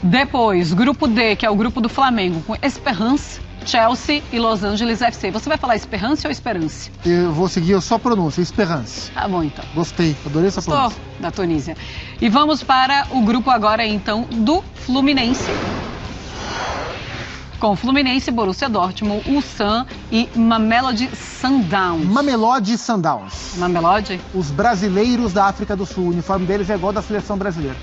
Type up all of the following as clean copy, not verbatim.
Depois, grupo D, que é o grupo do Flamengo, com Esperance, Chelsea e Los Angeles FC. Você vai falar Esperance ou Esperance? Eu vou seguir só a pronúncia, Esperance. Tá bom, então. Gostei, adorei essa pronúncia. Gostou da Tunísia. E vamos para o grupo agora, então, do Fluminense. Com Fluminense, Borussia Dortmund, Ulsan e Mamelodi Sundowns. Mamelodi Sundowns. Mamelodi? Os brasileiros da África do Sul. O uniforme deles é igual da seleção brasileira.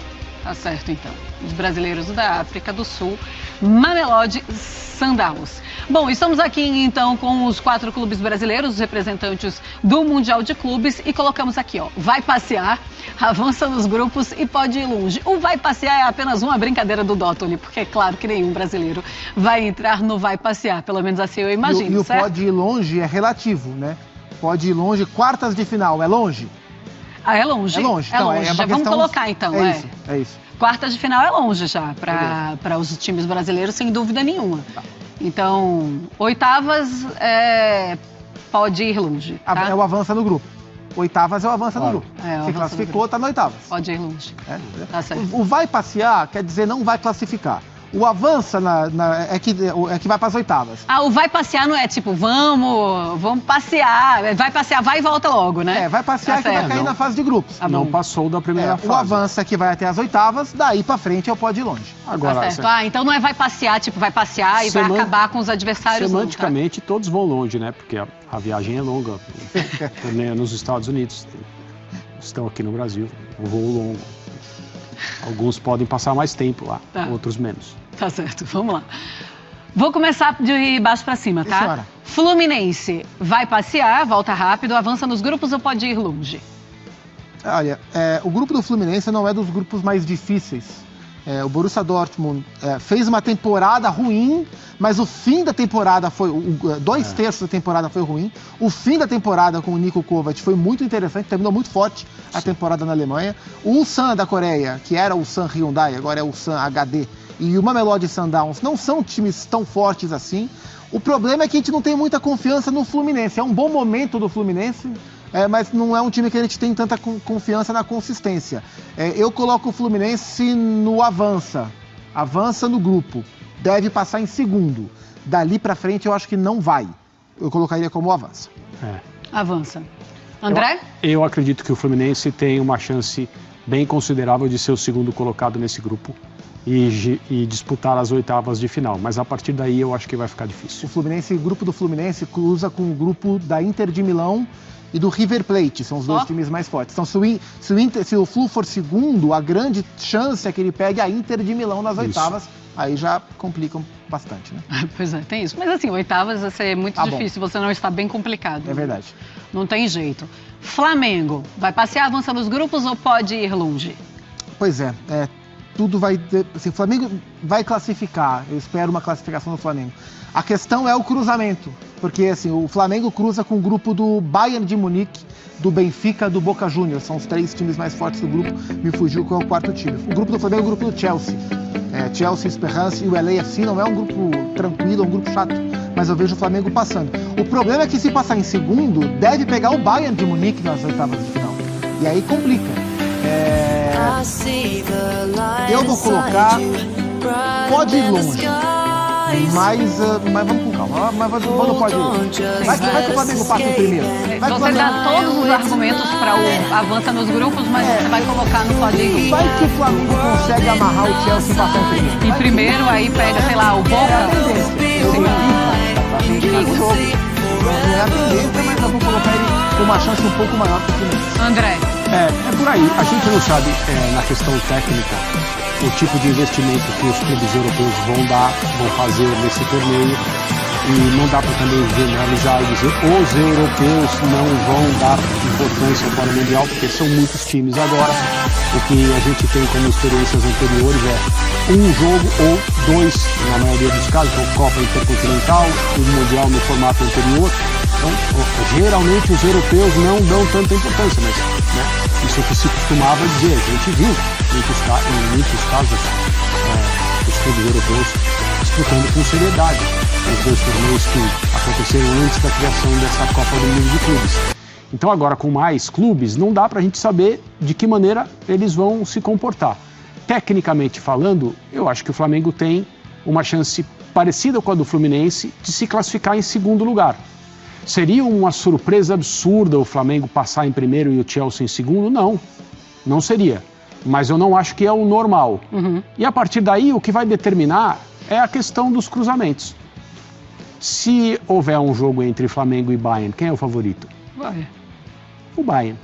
Tá certo, então. Os brasileiros da África do Sul, Mamelodi Sundowns. Bom, estamos aqui, então, com os 4 clubes brasileiros, os representantes do Mundial de Clubes, e colocamos aqui, ó, vai passear, avança nos grupos e pode ir longe. O vai passear é apenas uma brincadeira do Dótoli, porque é claro que nenhum brasileiro vai entrar no vai passear, pelo menos assim eu imagino, E o certo? pode ir longe é relativo, né? Pode ir longe, quartas de final, é longe? Ah, é longe? É longe. É então, longe. É uma Já vamos questão... colocar, então. É isso. Quartas de final é longe já, para os times brasileiros, sem dúvida nenhuma. Tá. Então, oitavas pode ir longe, tá? É o avança no grupo. Oitavas é o avança no grupo. Se classificou, tá no oitavas. Pode ir longe. Tá certo. O vai passear quer dizer não vai classificar. O avança é que vai para as oitavas. Ah, o vai passear não é tipo, vamos passear. Vai passear, vai e volta logo, né? Vai passear que vai cair na fase de grupos. Não passou da primeira fase. O avança que vai até as oitavas, daí para frente eu pode ir longe. Agora, tá certo. Então não é vai passear, tipo, vai passear e vai acabar com os adversários. Semanticamente, não, tá? Todos vão longe, né? Porque a viagem é longa. Nos Estados Unidos, estão aqui no Brasil, um voo longo. Alguns podem passar mais tempo lá, outros menos. Tá certo, vamos lá. Vou começar de baixo para cima, tá? Senhora. Fluminense vai passear, volta rápido, avança nos grupos ou pode ir longe? Olha, o grupo do Fluminense não é dos grupos mais difíceis. O Borussia Dortmund fez uma temporada ruim, mas o fim da temporada foi... 2/3 da temporada foi ruim. O fim da temporada com o Niko Kovac foi muito interessante, terminou muito forte a temporada na Alemanha. O Ulsan da Coreia, que era o Ulsan Hyundai, agora é o Ulsan HD, e o Mamelodi Sundowns não são times tão fortes assim. O problema é que a gente não tem muita confiança no Fluminense. É um bom momento do Fluminense, mas não é um time que a gente tem tanta confiança na consistência. Eu coloco o Fluminense no avança no grupo, deve passar em segundo. Dali pra frente eu acho que não vai. Eu colocaria como avança. Avança. André? Eu acredito que o Fluminense tem uma chance bem considerável de ser o segundo colocado nesse grupo e disputar as oitavas de final, mas a partir daí eu acho que vai ficar difícil. O grupo do Fluminense cruza com o grupo da Inter de Milão e do River Plate, são os dois times mais fortes. Então, se o Flu for segundo, a grande chance é que ele pegue a Inter de Milão nas oitavas, aí já complicam bastante, né? Pois é, tem isso. Mas assim, oitavas vai ser muito difícil, você não está bem complicado. É verdade. Não tem jeito. Flamengo, vai passear, avança nos grupos ou pode ir longe? Pois tudo vai... Assim, o Flamengo vai classificar, eu espero uma classificação do Flamengo. A questão é o cruzamento, porque assim, o Flamengo cruza com o grupo do Bayern de Munique, do Benfica, do Boca Juniors, são os 3 times mais fortes do grupo, me fugiu qual é o 4º time. O grupo do Flamengo é o grupo do Chelsea. Chelsea, Esperance e o LAFC não é um grupo tranquilo, é um grupo chato, mas eu vejo o Flamengo passando. O problema é que se passar em segundo, deve pegar o Bayern de Munique nas oitavas de final, e aí complica. Eu vou colocar, pode ir longe, mas vamos com calma, mas não pode ir longe. Vai que o Flamengo passa em primeiro. Você dá todos os argumentos para o avança nos grupos, mas você vai colocar no pode ir longe. Vai que o Flamengo consegue amarrar o Chelsea e passar em primeiro. E primeiro aí pega, sei lá, o Boca. Não é a tendência, mas nós vamos colocar ele com uma chance um pouco maior que o Fluminense. André. É por aí. A gente não sabe, na questão técnica, o tipo de investimento que os clubes europeus vão fazer nesse torneio. E não dá para também generalizar e dizer os europeus não vão dar importância para o Mundial, porque são muitos times agora. O que a gente tem como experiências anteriores é um jogo ou 2, na maioria dos casos, então Copa Intercontinental, o Mundial no formato anterior. Então, geralmente os europeus não dão tanta importância, mas isso é o que se costumava dizer. A gente viu em muitos casos os clubes europeus disputando com seriedade os 2 torneios que aconteceram antes da criação dessa Copa do Mundo de Clubes. Então agora com mais clubes, não dá para a gente saber de que maneira eles vão se comportar. tecnicamente falando, eu acho que o Flamengo tem uma chance parecida com a do Fluminense de se classificar em segundo lugar. Seria uma surpresa absurda o Flamengo passar em primeiro e o Chelsea em segundo? Não, não seria. Mas eu não acho que é o normal. E a partir daí, o que vai determinar é a questão dos cruzamentos. Se houver um jogo entre Flamengo e Bayern, quem é o favorito? Vai. O Bayern.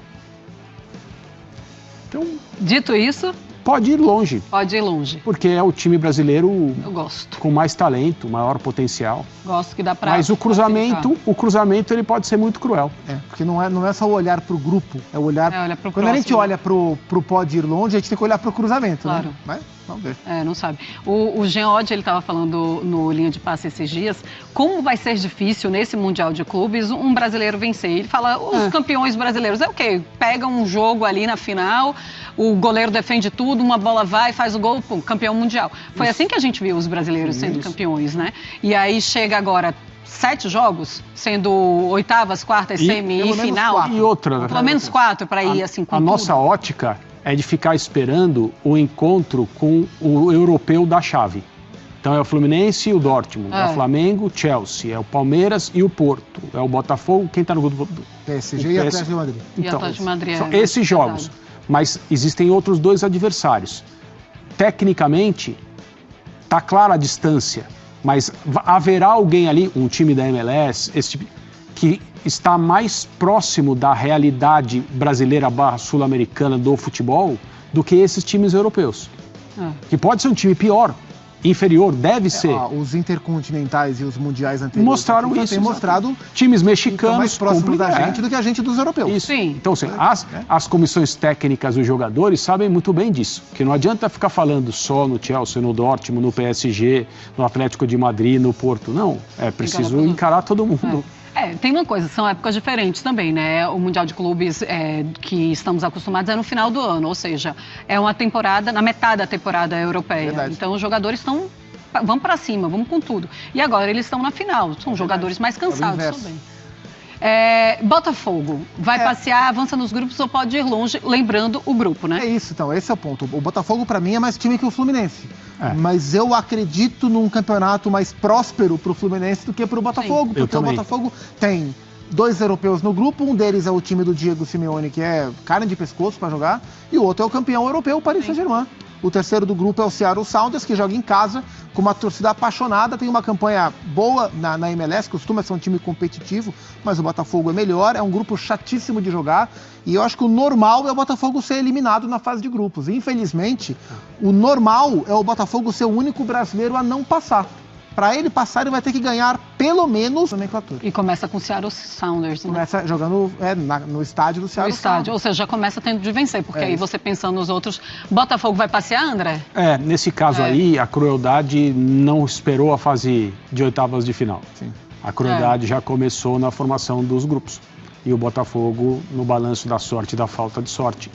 Então, dito isso, pode ir longe. Pode ir longe. Porque é o time brasileiro eu gosto. Com mais talento, maior potencial. Gosto que dá pra... Mas o cruzamento ele pode ser muito cruel. Porque não é só o olhar pro grupo, é o olhar... olha pro Quando próximo. A gente olha pro pode ir longe, a gente tem que olhar pro cruzamento, claro. Né? Mas, vamos ver. Não sabe. O Jean Oddi, ele estava falando no Linha de Passe esses dias, como vai ser difícil nesse Mundial de Clubes um brasileiro vencer. Ele fala, os campeões brasileiros, é o quê? Pega um jogo ali na final, o goleiro defende tudo, uma bola vai, faz o gol, pum, campeão mundial. Foi assim que a gente viu os brasileiros sendo campeões, né? E aí chega agora 7 jogos, sendo oitavas, quartas, semi e final. E outra, pelo menos 4 para ir assim com a tudo. Nossa ótica é de ficar esperando o encontro com o europeu da chave. Então é o Fluminense e o Dortmund, é o Flamengo, o Chelsea, é o Palmeiras e o Porto, é o Botafogo, quem está no grupo? PSG e Atlético de Madrid. Então, Atlético de Madrid são esses jogos, mas existem outros 2 adversários. Tecnicamente, está clara a distância, mas haverá alguém ali, um time da MLS, que está mais próximo da realidade brasileira / sul-americana do futebol do que esses times europeus. Que pode ser um time pior, inferior, deve ser. Os intercontinentais e os mundiais anteriores mostraram isso. Tem mostrado times mexicanos mais próximos da gente do que a gente dos europeus. Isso. Sim. Então, assim, as comissões técnicas dos jogadores sabem muito bem disso. Que não adianta ficar falando só no Chelsea, no Dortmund, no PSG, no Atlético de Madrid, no Porto. Não, é preciso encarar todo mundo. Tem uma coisa, são épocas diferentes também, né? O Mundial de Clubes que estamos acostumados é no final do ano, ou seja, é uma temporada, na metade da temporada europeia. Verdade. Então os jogadores vão para cima, vamos com tudo. E agora eles estão na final, são jogadores mais cansados também. Botafogo, vai passear, avança nos grupos ou pode ir longe, lembrando o grupo, né? É isso, então, esse é o ponto. O Botafogo, para mim, é mais time que o Fluminense. Mas eu acredito num campeonato mais próspero pro Fluminense do que pro Botafogo. Sim, porque o Botafogo tem 2 europeus no grupo, um deles é o time do Diego Simeone, que é carne de pescoço para jogar, e o outro é o campeão europeu, o Paris Saint-Germain. O terceiro do grupo é o Seattle Sounders, que joga em casa, com uma torcida apaixonada, tem uma campanha boa na MLS, costuma ser um time competitivo, mas o Botafogo é melhor, é um grupo chatíssimo de jogar, e eu acho que o normal é o Botafogo ser eliminado na fase de grupos. E, infelizmente, o normal é o Botafogo ser o único brasileiro a não passar. Para ele passar, ele vai ter que ganhar pelo menos a nomenclatura. E começa com o Seattle Sounders, né? Começa jogando no estádio do Seattle Sounders. Ou seja, já começa tendo de vencer, porque aí você pensando nos outros... Botafogo vai passear, André? Nesse caso aí, a crueldade não esperou a fase de oitavas de final. Sim. A crueldade já começou na formação dos grupos. E o Botafogo, no balanço da sorte e da falta de sorte,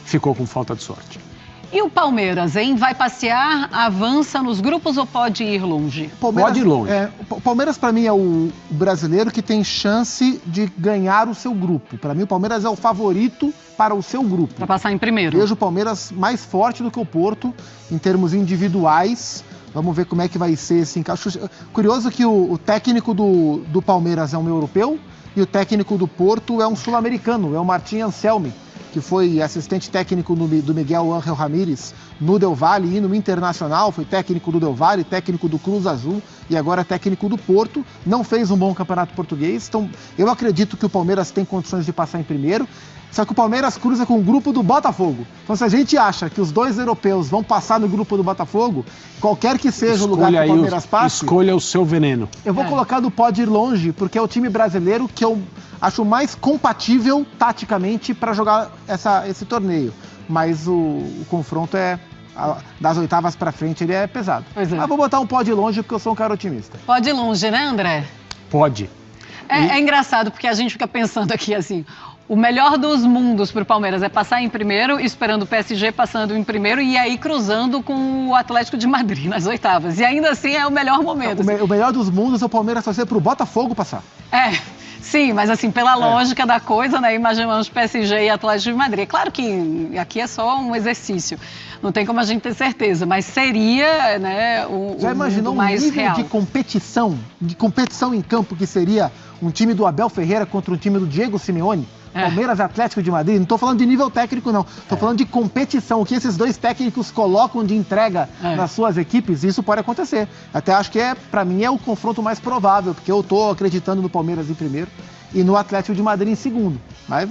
ficou com falta de sorte. E o Palmeiras, hein? Vai passear, avança nos grupos ou pode ir longe? Pode ir longe. O Palmeiras, para mim, é o brasileiro que tem chance de ganhar o seu grupo. Para mim, o Palmeiras é o favorito para o seu grupo. Para passar em primeiro. Vejo o Palmeiras mais forte do que o Porto, em termos individuais. Vamos ver como é que vai ser esse encaixe. Curioso que o técnico do Palmeiras é um europeu e o técnico do Porto é um sul-americano, é o Martin Anselmi, que foi assistente técnico do Miguel Ángel Ramírez no Del Valle e no Internacional, foi técnico do Del Valle, técnico do Cruz Azul e agora é técnico do Porto. Não fez um bom campeonato português, então eu acredito que o Palmeiras tem condições de passar em primeiro, só que o Palmeiras cruza com o grupo do Botafogo. Então se a gente acha que os 2 europeus vão passar no grupo do Botafogo, qualquer que seja o lugar que o Palmeiras passe... Escolha o seu veneno. Eu vou colocar do pode ir longe, porque é o time brasileiro que eu acho mais compatível taticamente para jogar esse torneio. Mas o confronto das oitavas para frente, ele é pesado. Mas vou botar um pode ir longe porque eu sou um cara otimista. Pode ir longe, né, André? Pode. É engraçado porque a gente fica pensando aqui assim... O melhor dos mundos para o Palmeiras é passar em primeiro, esperando o PSG passando em primeiro e aí cruzando com o Atlético de Madrid nas oitavas. E ainda assim é o melhor momento. O melhor dos mundos é o Palmeiras torcer para o Botafogo passar. Sim, mas assim, pela lógica da coisa, né, imaginamos PSG e Atlético de Madrid. Claro que aqui é só um exercício, não tem como a gente ter certeza, mas seria, né, Já imaginou mais um nível real. de competição em campo que seria um time do Abel Ferreira contra um time do Diego Simeone? Palmeiras e Atlético de Madrid, não estou falando de nível técnico não, estou falando de competição, o que esses dois técnicos colocam de entrega nas suas equipes, isso pode acontecer. Até acho que para mim é o confronto mais provável, porque eu estou acreditando no Palmeiras em primeiro e no Atlético de Madrid em segundo. Mas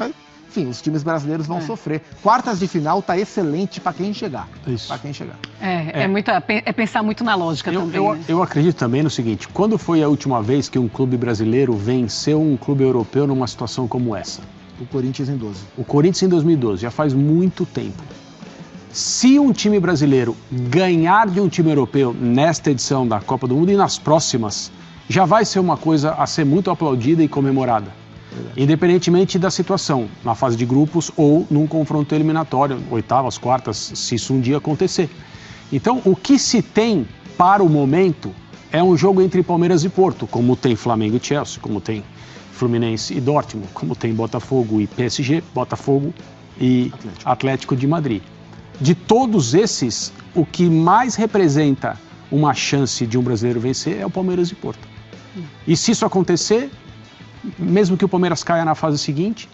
enfim, os times brasileiros vão sofrer. Quartas de final tá excelente para quem chegar. Isso. Para quem chegar. É pensar muito na lógica também. Né? Eu acredito também no seguinte, quando foi a última vez que um clube brasileiro venceu um clube europeu numa situação como essa? O Corinthians em 12. O Corinthians em 2012, já faz muito tempo. Se um time brasileiro ganhar de um time europeu nesta edição da Copa do Mundo e nas próximas, já vai ser uma coisa a ser muito aplaudida e comemorada. Independentemente da situação, na fase de grupos ou num confronto eliminatório, oitavas, quartas, se isso um dia acontecer. Então, o que se tem para o momento é um jogo entre Palmeiras e Porto, como tem Flamengo e Chelsea, como tem Fluminense e Dortmund, como tem Botafogo e PSG, Botafogo e Atlético de Madrid. De todos esses, o que mais representa uma chance de um brasileiro vencer é o Palmeiras e Porto. E se isso acontecer, mesmo que o Palmeiras caia na fase seguinte,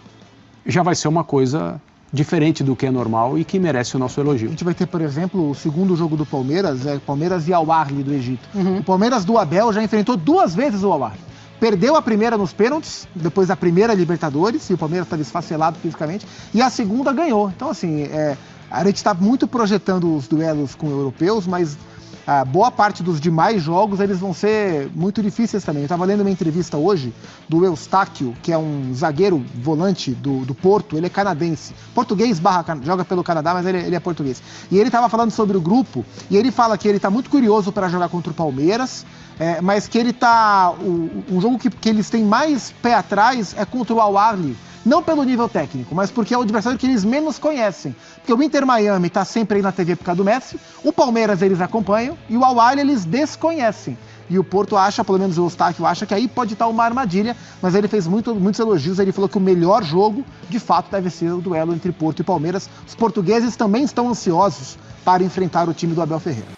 já vai ser uma coisa diferente do que é normal e que merece o nosso elogio. A gente vai ter, por exemplo, o segundo jogo do Palmeiras, Palmeiras e Al Ahly do Egito. O Palmeiras do Abel já enfrentou 2 vezes o Al Ahly. Perdeu a primeira nos pênaltis, depois da primeira Libertadores, e o Palmeiras estava esfacelado fisicamente, e a segunda ganhou. Então, assim, a gente está muito projetando os duelos com europeus, mas a boa parte dos demais jogos eles vão ser muito difíceis também. Eu estava lendo uma entrevista hoje do Eustáquio, que é um zagueiro volante do Porto, ele é canadense, português joga pelo Canadá, mas ele é português. E ele estava falando sobre o grupo, e ele fala que ele está muito curioso para jogar contra o Palmeiras, mas que ele tá. O jogo que eles têm mais pé atrás é contra o Al Ahly. Não pelo nível técnico, mas porque é o adversário que eles menos conhecem. Porque o Inter Miami está sempre aí na TV por causa do Messi, o Palmeiras eles acompanham e o Al Ahly eles desconhecem. E o Porto acha, pelo menos o Eustáquio acha, que aí pode estar uma armadilha, mas ele fez muitos elogios, ele falou que o melhor jogo, de fato, deve ser o duelo entre Porto e Palmeiras. Os portugueses também estão ansiosos para enfrentar o time do Abel Ferreira.